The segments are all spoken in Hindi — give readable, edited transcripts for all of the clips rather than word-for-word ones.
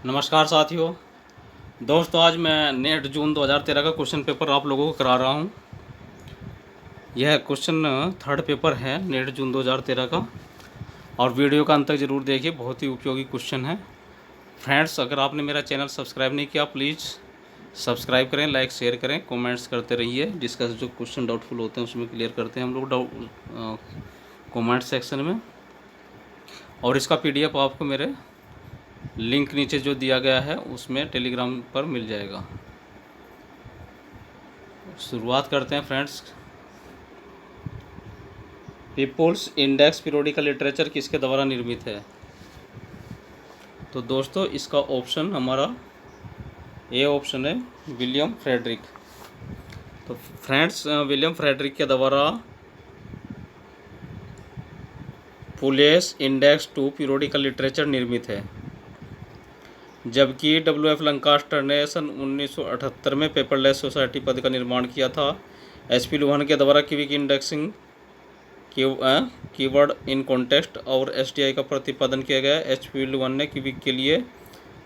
नमस्कार साथियों। दोस्तों, आज मैं नेट जून 2013 का क्वेश्चन पेपर आप लोगों को करा रहा हूं। यह क्वेश्चन थर्ड पेपर है नेट जून 2013 का, और वीडियो का अंत तक ज़रूर देखिए, बहुत ही उपयोगी क्वेश्चन है। फ्रेंड्स, अगर आपने मेरा चैनल सब्सक्राइब नहीं किया, प्लीज़ सब्सक्राइब करें, लाइक शेयर करें, कमेंट्स करते रहिए। डिस्कस जो क्वेश्चन डाउटफुल होते हैं उसमें क्लियर करते हैं हम लोग कमेंट सेक्शन में। और इसका PDF आपको मेरे लिंक नीचे जो दिया गया है उसमें टेलीग्राम पर मिल जाएगा। शुरुआत करते हैं friends. People's index periodical literature किसके द्वारा निर्मित है? तो दोस्तों, इसका ऑप्शन हमारा ए ऑप्शन है, विलियम फ्रेडरिक। तो फ्रेंड्स, विलियम फ्रेडरिक के द्वारा Poole's index to periodical literature निर्मित है, जबकि WF लंकास्टर ने सन 1978 में पेपरलेस सोसाइटी पद का निर्माण किया था। HP लुहान के द्वारा quick indexing keyword in context और STI का प्रतिपादन किया गया। HP लुहान ने क्विक के लिए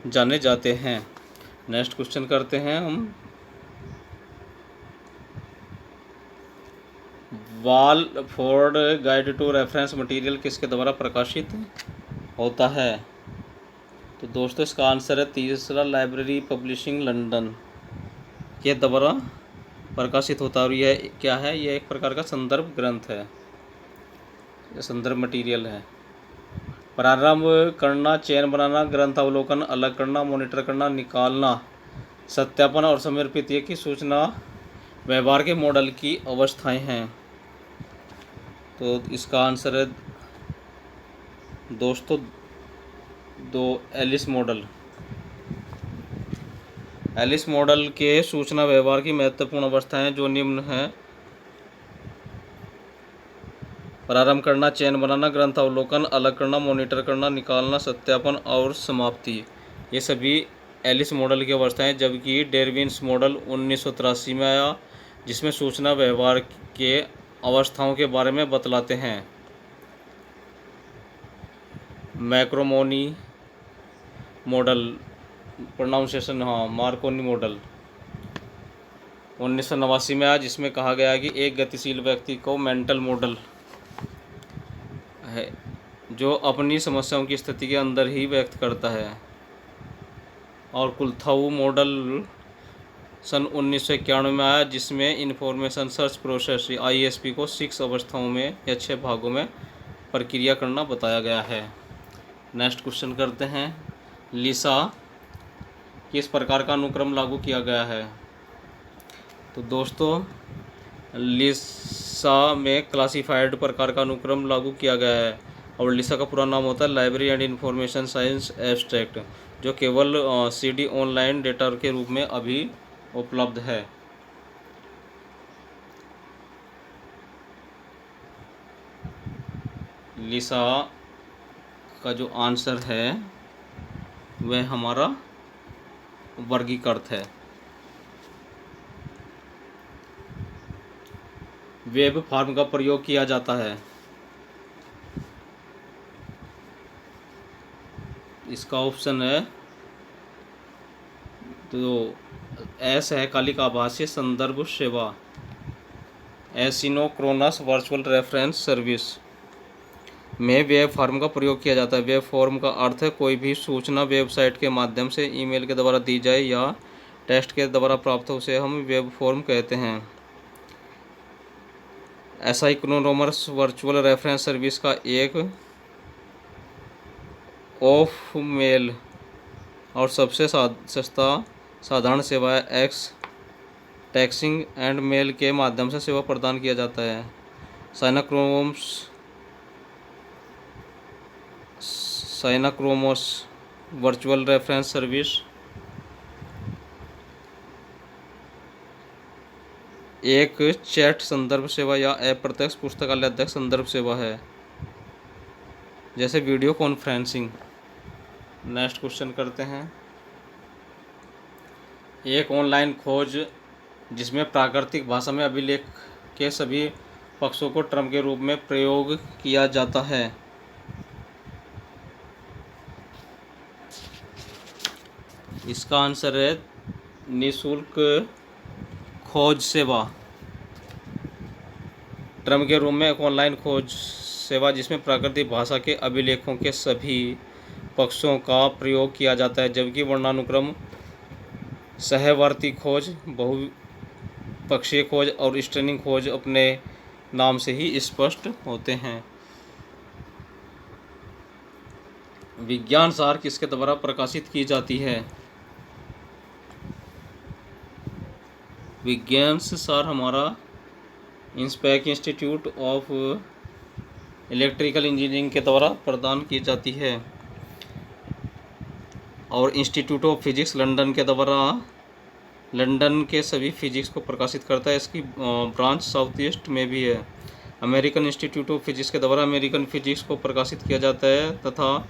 जाने जाते हैं। नेक्स्ट क्वेश्चन करते हैं हम। Walford guide to reference material किसके द्वारा प्रकाशित होता है? तो दोस्तों, इसका आंसर है तीसरा, लाइब्रेरी पब्लिशिंग लंदन के द्वारा प्रकाशित होता है। और यह क्या है? यह एक प्रकार का संदर्भ ग्रंथ है, यह संदर्भ मटेरियल है। प्रारंभ करना, चेन बनाना, ग्रंथ अवलोकन, अलग करना, मॉनिटर करना, निकालना, सत्यापन और समर्पित की सूचना व्यवहार के मॉडल की अवस्थाएं हैं। तो इसका आंसर है दोस्तों एलिस मॉडल। एलिस मॉडल के सूचना व्यवहार की महत्वपूर्ण अवस्थाएं जो निम्न हैं: प्रारंभ करना, चेन बनाना, ग्रंथ अवलोकन, अलग करना, मॉनिटर करना, निकालना, सत्यापन और समाप्ति। ये सभी एलिस मॉडल की अवस्थाएं। जबकि डार्विन्स मॉडल 1983 में आया, जिसमें सूचना व्यवहार के अवस्थाओं के बारे में बतलाते हैं। मैक्रोमोनी मॉडल, प्रोनाउंसिएशन मार्कोनी मॉडल 1989 में आया, जिसमें कहा गया है कि एक गतिशील व्यक्ति को मेंटल मॉडल है जो अपनी समस्याओं की स्थिति के अंदर ही व्यक्त करता है। और कुलथाऊ मॉडल सन 1991 में आया, जिसमें इंफॉर्मेशन सर्च प्रोसेस ISP को 6 अवस्थाओं में या 6 भागों में प्रक्रिया करना बताया गया है। नेक्स्ट क्वेश्चन करते हैं। लिसा किस प्रकार का अनुक्रम लागू किया गया है? तो दोस्तों, लिसा में क्लासिफाइड प्रकार का अनुक्रम लागू किया गया है। और लिसा का पूरा नाम होता है library and information science abstract, जो केवल CD ऑनलाइन डेटा के रूप में अभी उपलब्ध है। लिसा का जो आंसर है वह हमारा वर्गीकृत है। वेब फॉर्म का प्रयोग किया जाता है। इसका ऑप्शन है तो एस है, कालिका आभासी संदर्भ सेवा, एसिनोक्रोनस वर्चुअल रेफरेंस सर्विस में वेब फॉर्म का प्रयोग किया जाता है। वेब फॉर्म का अर्थ है कोई भी सूचना वेबसाइट के माध्यम से ईमेल के द्वारा दी जाए या टेक्स्ट के द्वारा प्राप्त हो, उसे हम वेब फॉर्म कहते हैं। एसिनोक्रोनस वर्चुअल रेफरेंस सर्विस का एक ऑफ मेल और सबसे सस्ता साधारण सेवा है एक्स टेक्सिंग एंड मेल के माध्यम से सेवा प्रदान किया जाता है। साइनाक्रोमोस वर्चुअल रेफरेंस सर्विस एक चैट संदर्भ सेवा या अप्रत्यक्ष पुस्तकालय अध्यक्ष संदर्भ सेवा है, जैसे वीडियो कॉन्फ्रेंसिंग। नेक्स्ट क्वेश्चन करते हैं। एक ऑनलाइन खोज जिसमें प्राकृतिक भाषा में अभिलेख के सभी पक्षों को टर्म के रूप में प्रयोग किया जाता है। इसका आंसर है निःशुल्क खोज सेवा। ट्रम के रूप में एक ऑनलाइन खोज सेवा जिसमें प्राकृतिक भाषा के अभिलेखों के सभी पक्षों का प्रयोग किया जाता है, जबकि वर्णानुक्रम, सहवर्ती खोज, बहुपक्षीय खोज और स्ट्रीमिंग खोज अपने नाम से ही स्पष्ट होते हैं। विज्ञान सार किसके द्वारा प्रकाशित की जाती है? विज्ञान सार हमारा इंस्पैक इंस्टीट्यूट ऑफ इलेक्ट्रिकल इंजीनियरिंग के द्वारा प्रदान की जाती है और इंस्टीट्यूट ऑफ फिजिक्स लंदन के द्वारा लंदन के सभी फिजिक्स को प्रकाशित करता है। इसकी ब्रांच साउथ ईस्ट में भी है। अमेरिकन इंस्टीट्यूट ऑफ फिजिक्स के द्वारा अमेरिकन फिजिक्स को प्रकाशित किया जाता है तथा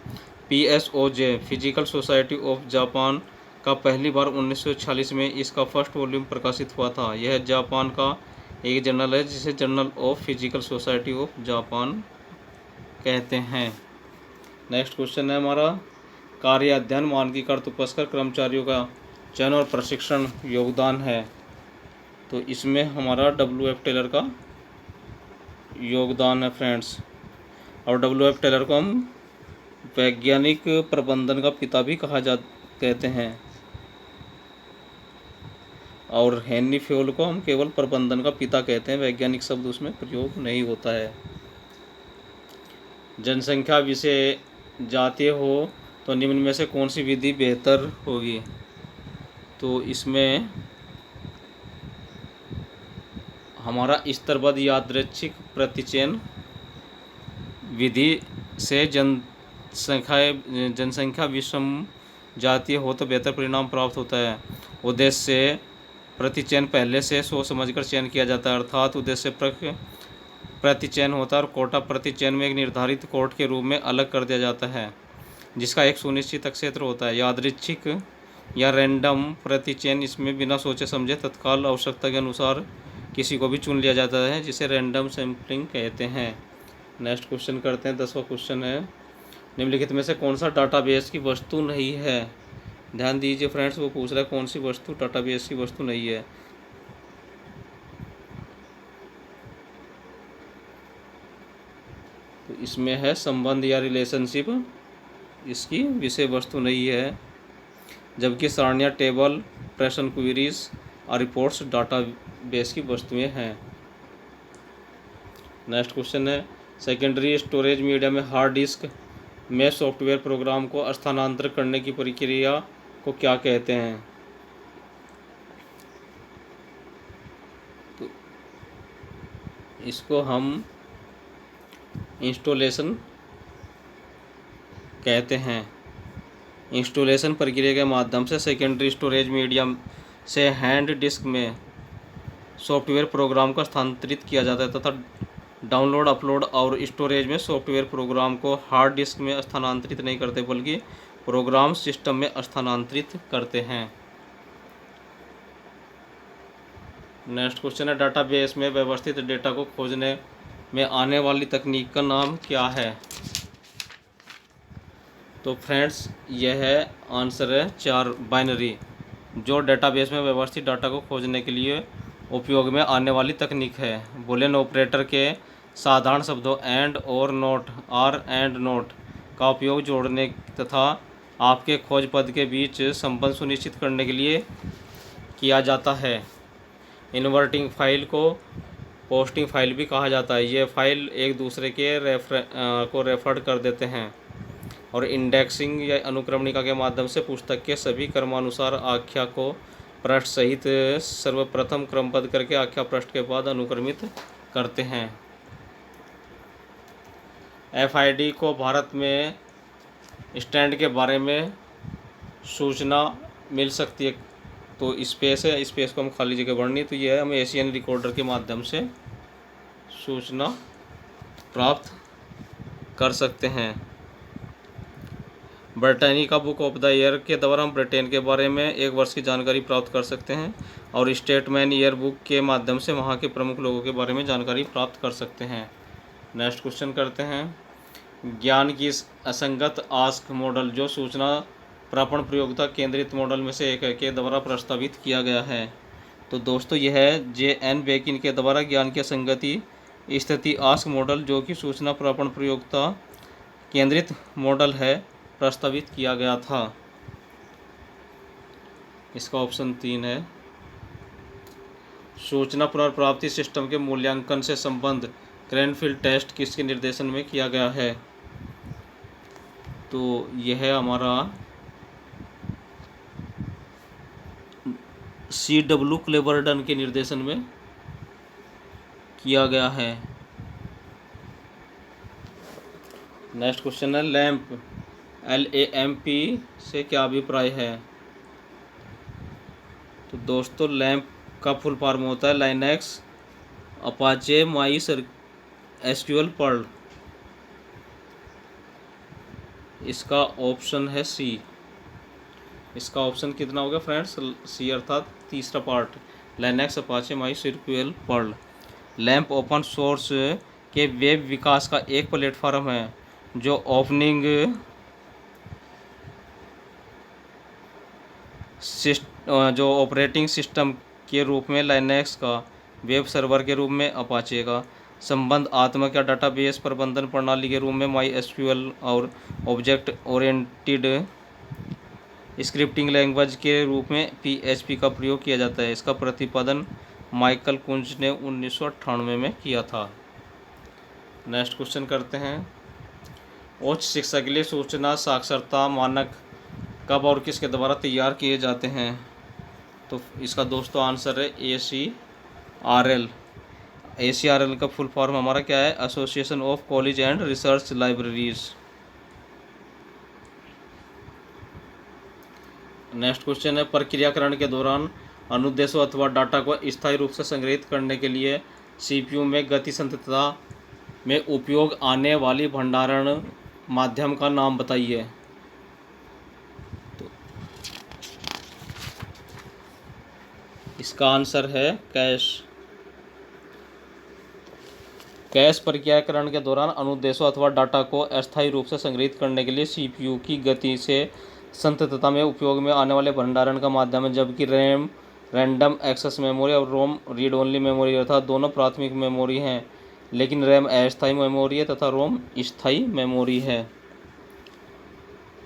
PSOJ physical society of Japan का पहली बार 1946 में इसका फर्स्ट वॉल्यूम प्रकाशित हुआ था। यह जापान का एक जर्नल है जिसे journal of physical society of Japan कहते हैं। नेक्स्ट क्वेश्चन है हमारा, कार्य अध्ययन मानकीकृत उपस्कर कर्मचारियों का चयन और प्रशिक्षण योगदान है। तो इसमें हमारा WF टेलर का योगदान है फ्रेंड्स। और WF टेलर को हम वैज्ञानिक प्रबंधन का पिता भी कहते हैं और हेनरी फ्योल को हम केवल प्रबंधन का पिता कहते हैं, वैज्ञानिक शब्द उसमें प्रयोग नहीं होता है। जनसंख्या विषय जातीय हो तो निम्न में से कौन सी विधि बेहतर होगी? तो इसमें हमारा स्तरबद्ध यादृच्छिक प्रतिचयन विधि से जनसंख्या विषम जातीय हो तो बेहतर परिणाम प्राप्त होता है। उद्देश्य से प्रतिचयन पहले से सोच समझकर चयन किया जाता है, अर्थात उद्देश्य प्रतिचयन होता है और कोटा प्रतिचयन में एक निर्धारित कोट के रूप में अलग कर दिया जाता है जिसका एक सुनिश्चित क्षेत्र होता है। यादृच्छिक या रैंडम प्रतिचयन इसमें बिना सोचे समझे तत्काल आवश्यकता के अनुसार किसी को भी चुन लिया जाता है जिसे रैंडम सैम्पलिंग कहते हैं। नेक्स्ट क्वेश्चन करते हैं। 10वां क्वेश्चन है, निम्नलिखित में से कौन सा डाटाबेस की वस्तु नहीं है? ध्यान दीजिए फ्रेंड्स, वो पूछ रहा है कौन सी वस्तु डाटाबेस की वस्तु नहीं है। तो इसमें है संबंध या रिलेशनशिप, इसकी विषय वस्तु नहीं है, जबकि सारणियाँ, टेबल, प्रश्न, क्वेरीज और रिपोर्ट्स डाटाबेस की वस्तुएं हैं। नेक्स्ट क्वेश्चन है, सेकेंडरी स्टोरेज मीडिया में हार्ड डिस्क में सॉफ्टवेयर प्रोग्राम को स्थानांतरित करने की प्रक्रिया को क्या कहते हैं? तो इसको हम इंस्टॉलेशन कहते हैं। इंस्टॉलेशन प्रक्रिया के माध्यम से सेकेंडरी स्टोरेज मीडियम से हैंड डिस्क में सॉफ्टवेयर प्रोग्राम को स्थानांतरित किया जाता है तथा डाउनलोड, अपलोड और स्टोरेज में सॉफ्टवेयर प्रोग्राम को हार्ड डिस्क में स्थानांतरित नहीं करते बल्कि प्रोग्राम सिस्टम में स्थानांतरित करते हैं। नेक्स्ट क्वेश्चन है, डाटाबेस में व्यवस्थित डेटा को खोजने में आने वाली तकनीक का नाम क्या है? तो फ्रेंड्स यह है आंसर है 4 बाइनरी, जो डेटाबेस में व्यवस्थित डाटा को खोजने के लिए उपयोग में आने वाली तकनीक है। बूलियन ऑपरेटर के साधारण शब्दों एंड और नोट, आर एंड नोट का उपयोग जोड़ने तथा आपके खोज पद के बीच संबंध सुनिश्चित करने के लिए किया जाता है। इन्वर्टिंग फाइल को पोस्टिंग फाइल भी कहा जाता है। ये फाइल एक दूसरे के रेफर कर देते हैं। और इंडेक्सिंग या अनुक्रमणिका के माध्यम से पुस्तक के सभी क्रमानुसार आख्या को पृष्ठ सहित सर्वप्रथम क्रमबद्ध करके आख्या पृष्ठ के बाद अनुक्रमित करते हैं। FID को भारत में स्टैंड के बारे में सूचना मिल सकती है। तो स्पेस है, स्पेस को हम खाली जगह भरनी, तो यह है हम एशियन रिकॉर्डर के माध्यम से सूचना प्राप्त कर सकते हैं। Britannica book of the year के द्वारा हम ब्रिटेन के बारे में एक वर्ष की जानकारी प्राप्त कर सकते हैं और स्टेटमैन ईयर बुक के माध्यम से वहाँ के प्रमुख लोगों के बारे में जानकारी प्राप्त कर सकते हैं। नेक्स्ट क्वेश्चन करते हैं, ज्ञान की असंगत आस्क मॉडल जो सूचना प्रापण प्रयोगिता केंद्रित मॉडल में से एक है के द्वारा प्रस्तावित किया गया है। तो दोस्तों यह है जे.एन. बेकिन के द्वारा ज्ञान की असंगति स्थिति आस्क मॉडल, जो कि सूचना प्रापण प्रयोगिता केंद्रित मॉडल है, प्रस्तावित किया गया था। इसका ऑप्शन 3 है। सूचना पुनर्प्राप्ति सिस्टम के मूल्यांकन से संबंध क्रैनफील्ड टेस्ट किसके निर्देशन में किया गया है? तो यह है हमारा C.W. क्लेबर्टन के निर्देशन में किया गया है। नेक्स्ट क्वेश्चन है लैंप LAMP से क्या अभिप्राय है? तो दोस्तों लैंप का फुल फॉर्म होता है Linux Apache My SQL Perl. इसका ऑप्शन है सी। इसका ऑप्शन कितना होगा फ्रेंड्स? सी, अर्थात तीसरा part, Linux Apache My SQL Perl. Lamp open source के वेब विकास का एक प्लेटफॉर्म है जो ऑपरेटिंग सिस्टम के रूप में लाइनक्स का, वेब सर्वर के रूप में अपाचे का, संबंधात्मक या डाटाबेस प्रबंधन प्रणाली के रूप में माई एसक्यूएल और ऑब्जेक्ट ओरिएंटेड स्क्रिप्टिंग लैंग्वेज के रूप में PHP का प्रयोग किया जाता है। इसका प्रतिपादन माइकल कुंज ने 1998 में किया था। नेक्स्ट क्वेश्चन करते हैं। उच्च शिक्षा के लिए सूचना साक्षरता मानक कब और किसके द्वारा तैयार किए जाते हैं? तो इसका दोस्तों आंसर है ACRL। ACRL का फुल फॉर्म हमारा क्या है? Association of college and research libraries. Next question है प्रक्रियाकरण के दौरान अनुदेशों अथवा डाटा को स्थायी रूप से संग्रहित करने के लिए CPU में गति संततता में उपयोग आने वाली भंडारण माध्यम का नाम बताइए। तो इसका आंसर है कैश। कैश प्रक्रियाकरण के दौरान अनुदेशों अथवा डाटा को अस्थायी रूप से संग्रहित करने के लिए CPU की गति से संततता में उपयोग में आने वाले भंडारण का माध्यम है, जबकि रैम रैंडम एक्सेस मेमोरी और रोम रीड ओनली मेमोरी अर्थात दोनों प्राथमिक मेमोरी हैं, लेकिन रैम अस्थायी मेमोरी है तथा रोम स्थायी मेमोरी है।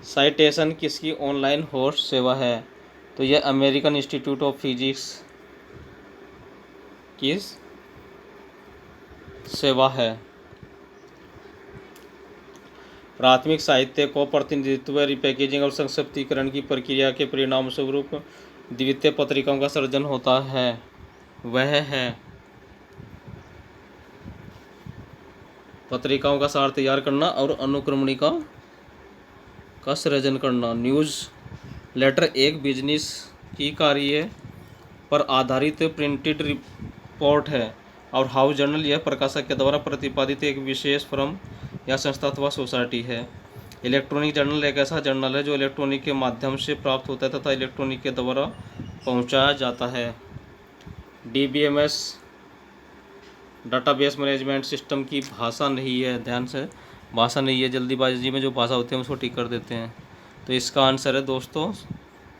साइटेशन किसकी ऑनलाइन होस्ट सेवा है? तो यह अमेरिकन इंस्टीट्यूट ऑफ फिजिक्स की सेवा है। प्राथमिक साहित्य को प्रतिनिधित्व, रिपैकेजिंग और संक्षिप्तीकरण की प्रक्रिया के परिणाम स्वरूप द्वितीय पत्रिकाओं का सृजन होता है। वह है पत्रिकाओं का सार तैयार करना और अनुक्रमणिका का सृजन करना। न्यूज़ लेटर एक बिजनेस की कार्य पर आधारित प्रिंटेड रिपोर्ट है और हाउस जर्नल यह प्रकाशक के द्वारा प्रतिपादित एक विशेष फर्म या संस्था अथवा सोसाइटी है। इलेक्ट्रॉनिक जर्नल एक ऐसा जर्नल है जो इलेक्ट्रॉनिक के माध्यम से प्राप्त होता है तथा इलेक्ट्रॉनिक के द्वारा पहुंचाया जाता है। DBMS डाटाबेस मैनेजमेंट सिस्टम की भाषा नहीं है, ध्यान से भाषा नहीं है, जल्दीबाजी में जो भाषा होती है हम उसको टिक कर देते हैं। तो इसका आंसर है दोस्तों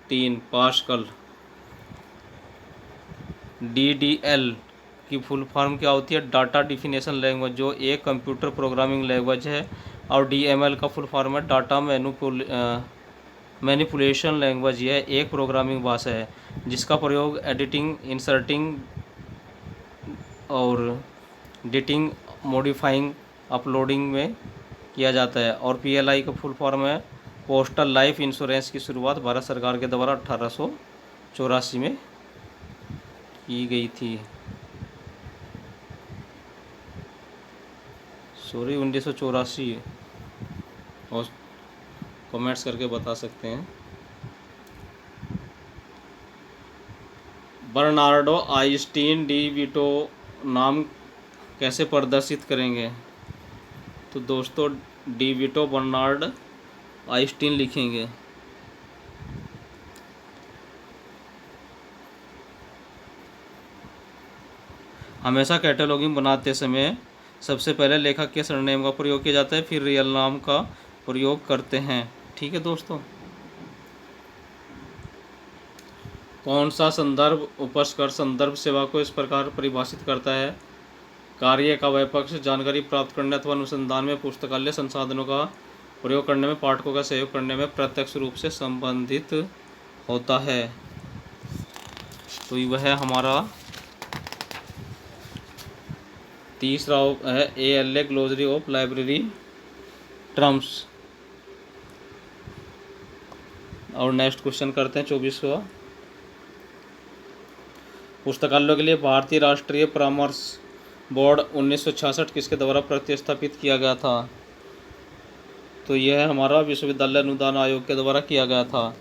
3 पास्कल। DDL की फुल फॉर्म क्या होती है? डाटा डिफिनेशन लैंग्वेज, जो एक कंप्यूटर प्रोग्रामिंग लैंग्वेज है। और DML का फुल फॉर्म है डाटा मैनिपुलेशन लैंग्वेज। यह एक प्रोग्रामिंग भाषा है जिसका प्रयोग एडिटिंग, इंसर्टिंग और डिटिंग, मॉडिफाइंग, अपलोडिंग में किया जाता है। और PLI का फुल फॉर्म है पोस्टल लाइफ इंश्योरेंस की शुरुआत भारत सरकार के द्वारा 1884 में की गई थी। 1984 और कमेंट्स करके बता सकते हैं। बर्नार्डो आइंस्टीन डी वीटो नाम कैसे प्रदर्शित करेंगे? तो दोस्तों डी वीटो बर्नार्ड आइंस्टीन लिखेंगे। हमेशा कैटलॉगिंग बनाते समय सबसे पहले लेखक के सरनेम का प्रयोग किया जाता है, फिर रियल नाम का प्रयोग करते हैं। ठीक है दोस्तों। कौन सा संदर्भ उपस्कर संदर्भ सेवा को इस प्रकार परिभाषित करता है? कार्य का वह पक्ष जानकारी प्राप्त करने अथवा अनुसंधान में पुस्तकालय संसाधनों का प्रयोग करने में पाठकों का सहयोग करने में प्रत्यक्ष रूप से संबंधित होता है। तो वह हमारा तीसरा है ALA glossary of library terms. और नेक्स्ट क्वेश्चन करते हैं 24वां। पुस्तकालयों के लिए भारतीय राष्ट्रीय परामर्श बोर्ड 1966 किसके द्वारा प्रतिस्थापित किया गया था? तो यह हमारा विश्वविद्यालय अनुदान आयोग के द्वारा किया गया था।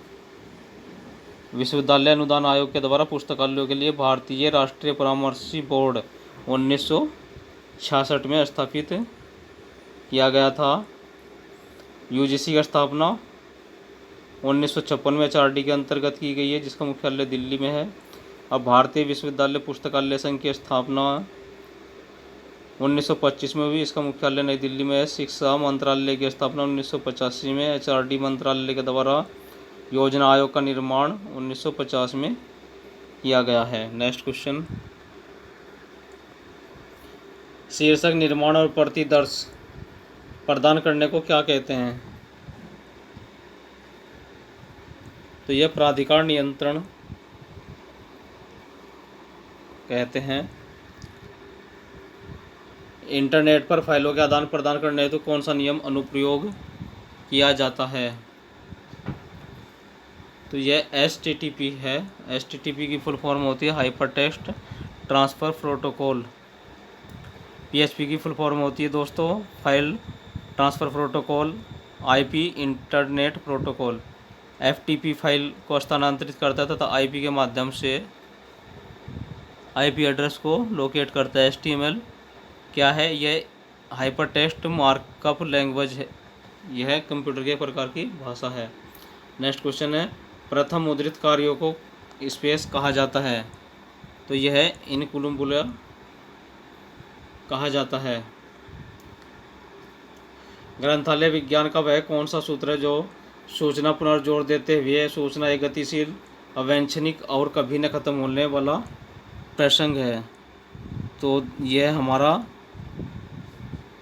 विश्वविद्यालय अनुदान आयोग के द्वारा पुस्तकालयों के लिए भारतीय राष्ट्रीय परामर्श बोर्ड 1966 में स्थापित किया गया था। UGC की स्थापना 1956 में HRD के अंतर्गत की गई है, जिसका मुख्यालय दिल्ली में है। अब भारतीय विश्वविद्यालय पुस्तकालय संघ की स्थापना 1925 में हुई, इसका मुख्यालय नई दिल्ली में है। शिक्षा मंत्रालय की स्थापना 1985 में, HRD मंत्रालय के द्वारा योजना आयोग का निर्माण 1950 में किया गया है। नेक्स्ट क्वेश्चन, शीर्षक निर्माण और प्रतिदर्श प्रदान करने को क्या कहते हैं? तो यह प्राधिकार नियंत्रण कहते हैं। इंटरनेट पर फाइलों के आदान प्रदान करने हेतु कौन सा नियम अनुप्रयोग किया जाता है? तो यह HTTP है। HTTP की फुल फॉर्म होती है hyper text transfer protocol. PHP की फुल फॉर्म होती है दोस्तों file transfer protocol. IP internet protocol. FTP file को स्थानांतरित करता है तथा IP के माध्यम से IP एड्रेस को लोकेट करता है। HTML क्या है? यह हाइपर टेक्स्ट मार्कअप लैंग्वेज है। यह कंप्यूटर के प्रकार की भाषा है। नेक्स्ट क्वेश्चन है, प्रथम मुद्रित कार्यों को स्पेस कहा जाता है? तो यह इनकुलुम्बुला कहा जाता है। ग्रंथालय विज्ञान का वह कौन सा सूत्र है जो सूचना पुनर्जोड़ देते हुए सूचना एक गतिशील, अवैंछनिक और कभी न खत्म होने वाला प्रसंग है? तो यह हमारा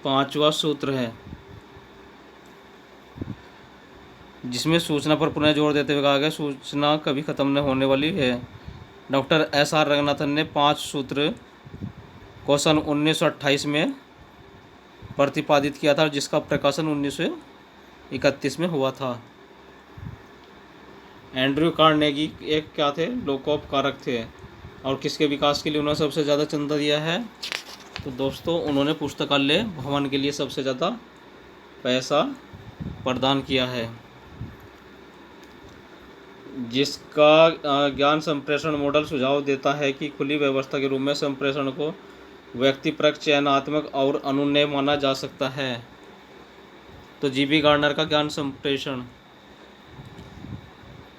5वां सूत्र है, जिसमें सूचना पर पुनः जोर देते हुए कहा गया सूचना कभी खत्म न होने वाली है। डॉक्टर SR रंगनाथन ने 5 सूत्र को सन 1928 में प्रतिपादित किया था, जिसका प्रकाशन 1931 में हुआ था। एंड्रयू कार्नेगी एक क्या थे? लोकोपकारक थे। और किसके विकास के लिए उन्होंने सबसे ज़्यादा चंदा दिया है? तो दोस्तों उन्होंने पुस्तकालय भवन के लिए सबसे ज़्यादा पैसा प्रदान किया है, जिसका ज्ञान संप्रेषण मॉडल सुझाव देता है कि खुली व्यवस्था के रूप में संप्रेषण को व्यक्तिपरक, चयनात्मक और अनुनय माना जा सकता है। तो GB गार्डनर का ज्ञान संप्रेषण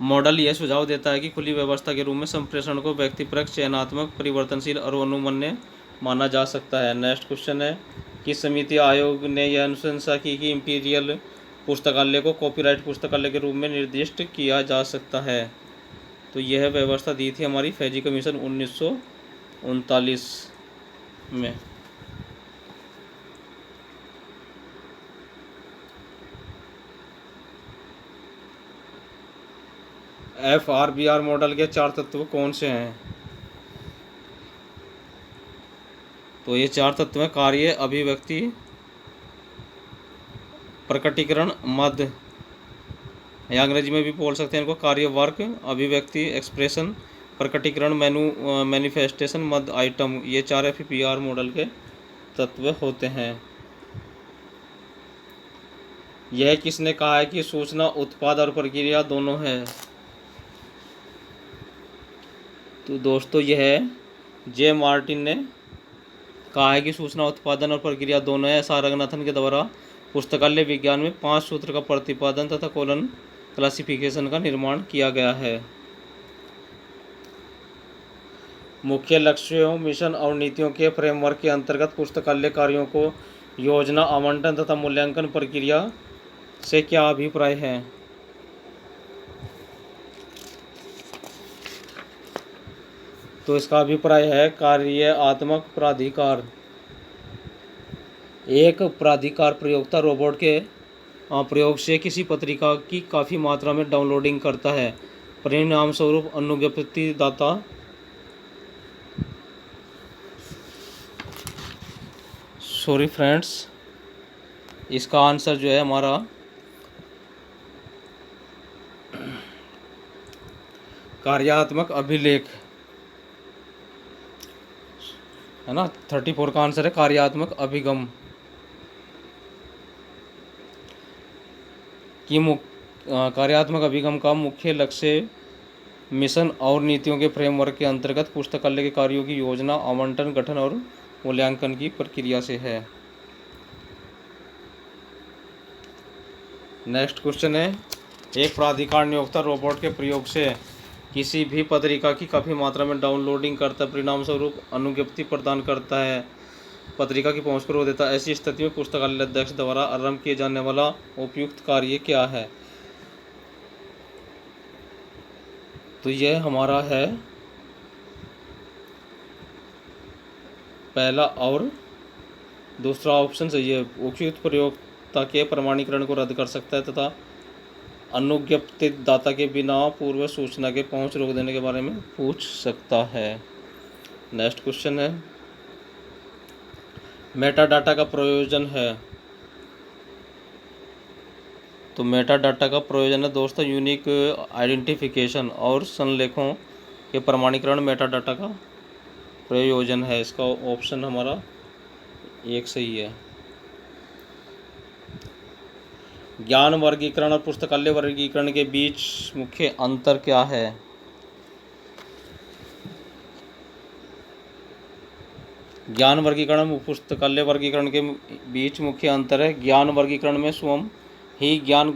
मॉडल यह सुझाव देता है कि खुली व्यवस्था के रूप में संप्रेषण को व्यक्तिपरक, चयनात्मक, परिवर्तनशील और अनुमन्य माना जा सकता है। नेक्स्ट क्वेश्चन है, कि समिति आयोग ने यह अनुशंसा की कि इंपीरियल पुस्तकालय को कॉपीराइट पुस्तकालय के रूप में निर्दिष्ट किया जा सकता है? तो यह व्यवस्था दी थी हमारी फैजी कमीशन 1939 में। FRBR मॉडल के 4 तत्व कौन से हैं? तो ये 4 तत्व हैं, कार्य, अभिव्यक्ति, प्रकटीकरण, मद, या अंग्रेजी में भी बोल सकते हैं इनको कार्य वर्क, अभिव्यक्ति एक्सप्रेशन, प्रकटीकरण मैनिफेस्टेशन, मद आइटम। ये 4 FBR मॉडल के तत्व होते हैं। यह किसने कहा है कि सूचना उत्पाद और प्रक्रिया दोनों है? तो दोस्तों यह J. मार्टिन ने कहा है कि सूचना उत्पादन और प्रक्रिया दोनों है। SR रंगनाथन के द्वारा पुस्तकालय विज्ञान में 5 सूत्र का प्रतिपादन तथा कॉलम क्लासिफिकेशन का निर्माण किया गया है। मुख्य लक्ष्यों, मिशन और नीतियों के फ्रेमवर्क के अंतर्गत पुस्तकालय कार्यों को योजना, आवंटन तथा मूल्यांकन प्रक्रिया से क्या अभिप्राय है? तो इसका अभिप्राय है कार्यात्मक प्राधिकार। एक प्राधिकार प्रयोक्ता रोबोट के प्रयोग से किसी पत्रिका की काफ़ी मात्रा में डाउनलोडिंग करता है, परिणाम स्वरूप अनुज्ञप्ति दाता सॉरी फ्रेंड्स, इसका आंसर जो है हमारा कार्यात्मक अभिलेख है ना। 34 का आंसर है कार्यात्मक अभिगम की कार्यात्मक अभिगम का मुख्य लक्ष्य मिशन और नीतियों के फ्रेमवर्क के अंतर्गत पुस्तकालय के कार्यों की योजना, आवंटन, गठन और मूल्यांकन की प्रक्रिया से है। नेक्स्ट क्वेश्चन है, एक प्राधिकार नियोक्ता रोबोट के प्रयोग से किसी भी पत्रिका की काफ़ी मात्रा में डाउनलोडिंग करता है, परिणाम स्वरूप अनुज्ञप्ति प्रदान करता है, पत्रिका की पहुंच को रोक देता है। ऐसी स्थिति में पुस्तकालय अध्यक्ष द्वारा आरंभ किए जाने वाला उपयुक्त कार्य क्या है? तो यह हमारा है पहला और दूसरा ऑप्शन सही है। उपयुक्त प्रयोक्ता के प्रमाणीकरण को रद्द कर सकता है तथा अनुज्ञप्तित दाता के बिना पूर्व सूचना के पहुंच रोक देने के बारे में पूछ सकता है। नेक्स्ट क्वेश्चन है, मेटा डाटा का प्रयोजन है। तो मेटा डाटा का प्रयोजन है दोस्तों यूनिक आइडेंटिफिकेशन और संलेखों के प्रमाणीकरण मेटा डाटा का प्रयोजन है। इसका ऑप्शन हमारा एक सही है। ज्ञान वर्गीकरण और पुस्तकालय वर्गीकरण के बीच मुख्य अंतर क्या है? ज्ञान वर्गीकरण और पुस्तकालय वर्गीकरण के बीच मुख्य अंतर है, ज्ञान वर्गीकरण में स्वयं ही ज्ञान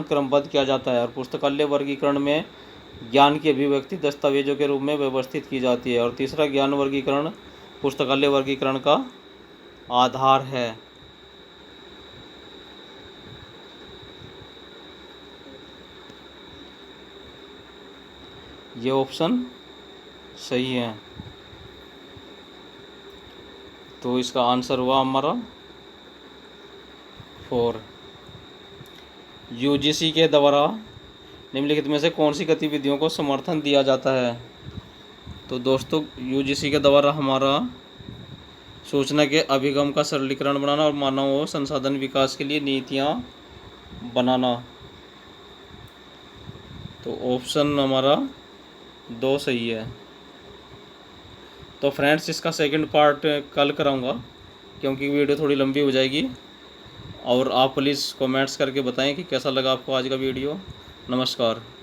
क्रमबद्ध किया जाता है और पुस्तकालय वर्गीकरण में ज्ञान की अभिव्यक्ति दस्तावेजों के रूप में व्यवस्थित की जाती है। और तीसरा, ज्ञान वर्गीकरण पुस्तकालय वर्गीकरण का आधार है। ये ऑप्शन सही है। तो इसका आंसर हुआ हमारा 4। यूजीसी के द्वारा निम्नलिखित में से कौन सी गतिविधियों को समर्थन दिया जाता है? तो दोस्तों यूजीसी के द्वारा हमारा सूचना के अभिगम का सरलीकरण बनाना और मानव संसाधन विकास के लिए नीतियाँ बनाना। तो ऑप्शन हमारा 2 सही है। तो फ्रेंड्स इसका सेकंड पार्ट कल कराऊंगा क्योंकि वीडियो थोड़ी लंबी हो जाएगी। और आप प्लीज़ कमेंट्स करके बताएं कि कैसा लगा आपको आज का वीडियो। नमस्कार।